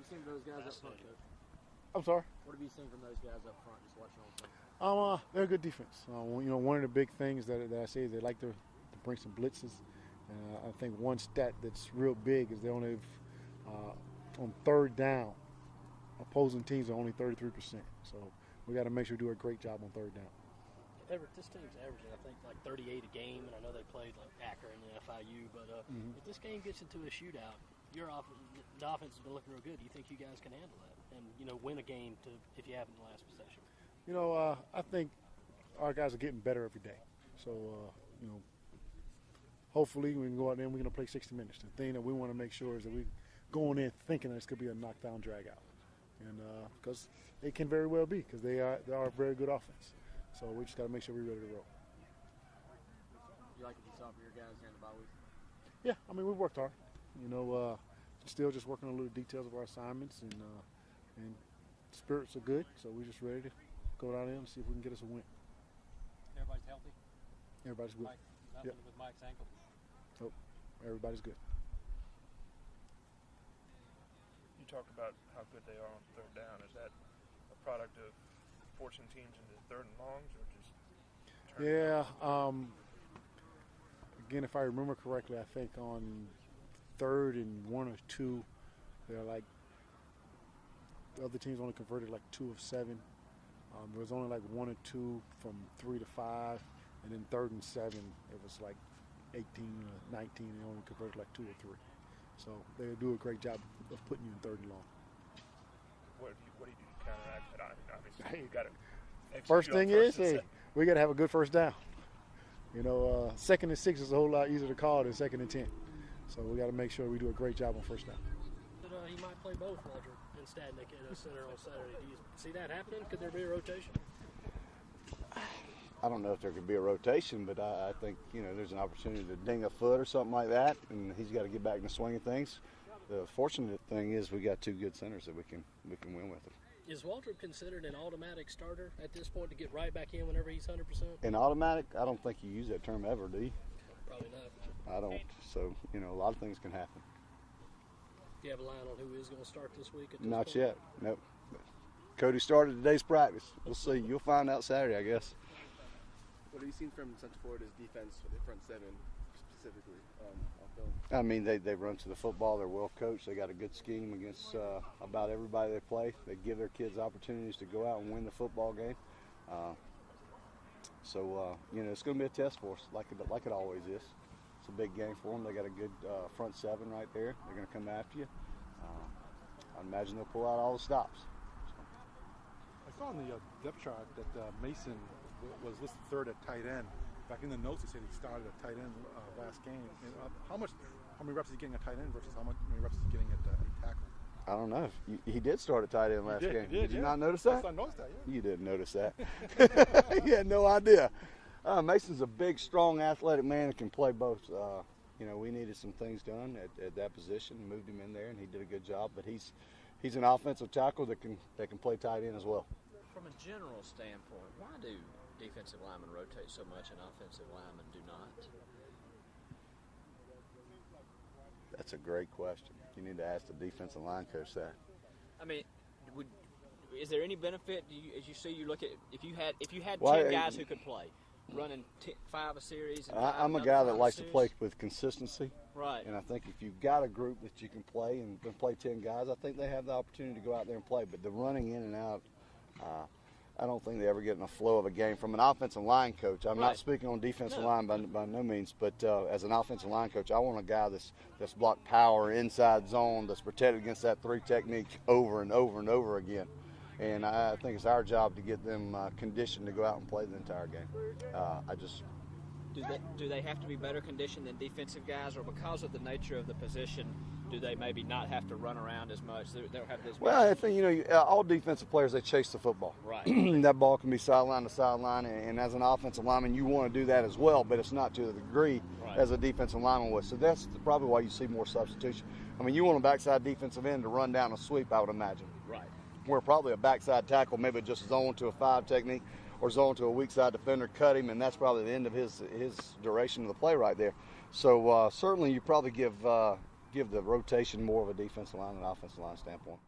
you seen from those guys up front, Coach? I'm sorry? What have you seen from those guys up front, just watching on film? They're a good defense. One of the big things that I say is they like to bring some blitzes. I think one stat that's real big is they only on third down, opposing teams are only 33%. So we got to make sure we do a great job on third down. Everett, this team's averaging, I think, like 38 a game, and I know they played like Akron and FIU, but if this game gets into a shootout, the offense has been looking real good. Do you think you guys can handle that and, win a game if you have in the last possession? I think our guys are getting better every day. So, hopefully we can go out there and we're going to play 60 minutes. The thing that we want to make sure is that we going in thinking that it's going to be a knockdown drag out. And because it can very well be, because they are a very good offense. So we just got to make sure we're ready to roll. You like what you saw for your guys during the bye week? Yeah, I mean, we worked hard. Still just working on little details of our assignments, and spirits are good. So we're just ready to go down there and see if we can get us a win. Everybody's healthy? Everybody's good. Nothing with Mike's ankle? Nope, everybody's good. You talked about how good they are on third down. Is that a product of forcing teams into third and longs, or just again, if I remember correctly, I think on 3rd and 1 or 2, they're like the other teams only converted like 2 of 7. There was only like 1 or 2 from 3 to 5, and then 3rd and 7, it was like 18 or 19, and they only converted like 2 or 3. So they do a great job of putting you in 3rd and long. What do you do to counteract that? Obviously, you got to. First thing is, we got to have a good first down. 2nd and 6 is a whole lot easier to call than 2nd and 10. So we got to make sure we do a great job on first down. He might play both Waldrop and Stadnick at a center on Saturday. Do you see that happening? Could there be a rotation? I don't know if there could be a rotation, but I think there's an opportunity to ding a foot or something like that, and he's got to get back in the swing of things. The fortunate thing is we got 2 good centers that we can win with them. Is Waldrop considered an automatic starter at this point to get right back in whenever he's 100%? An automatic? I don't think you use that term ever, do you? Probably not. I don't. So, a lot of things can happen. Do you have a line on who is going to start this week? Not point? Yet. Nope. Cody started today's practice. We'll see. You'll find out Saturday, I guess. What have you seen from Central Florida's defense for the front 7 specifically on film? I mean, they run to the football. They're well coached. They got a good scheme against about everybody they play. They give their kids opportunities to go out and win the football game. So it's going to be a test for us, like it always is. It's a big game for them. They got a good front 7 right there. They're going to come after you. I imagine they'll pull out all the stops. I saw on the depth chart that Mason was listed 3rd at tight end. Back in the notes, it said he started at tight end last game. And, how many reps is he getting at tight end versus how many reps is he getting at tackle? I don't know. He did start at tight end last game. Did you not notice that? I noticed that, yeah. You didn't notice that. You had no idea. Mason's a big, strong, athletic man that can play both. We needed some things done at that position, moved him in there, and he did a good job. But he's an offensive tackle that can play tight end as well. From a general standpoint, why do defensive linemen rotate so much and offensive linemen do not? That's a great question. You need to ask the defensive line coach that. I mean, is there any benefit? As you see, you look at if you had 10 guys who could play, running 5 a series. And I'm a guy that likes to play with consistency. Right. And I think if you've got a group that you can play and play 10 guys, I think they have the opportunity to go out there and play. But the running in and out, I don't think they ever get in a flow of a game. From an offensive line coach, I'm not speaking on defensive line by no means, but as an offensive line coach, I want a guy that's blocked power, inside zone, that's protected against that 3 technique over and over and over again. And I think it's our job to get them conditioned to go out and play the entire game. Do they have to be better conditioned than defensive guys, or because of the nature of the position, do they maybe not have to run around as much? They don't have this. Well, I think all defensive players, they chase the football. Right. That ball can be sideline to sideline, and as an offensive lineman, you want to do that as well, but it's not to the degree as a defensive lineman would. So that's probably why you see more substitution. I mean, you want a backside defensive end to run down a sweep, I would imagine. Right. Where probably a backside tackle maybe just zone to a 5 technique or zone to a weak side defender, cut him, and that's probably the end of his duration of the play right there. So certainly you probably give the rotation more of a defensive line and offensive line standpoint.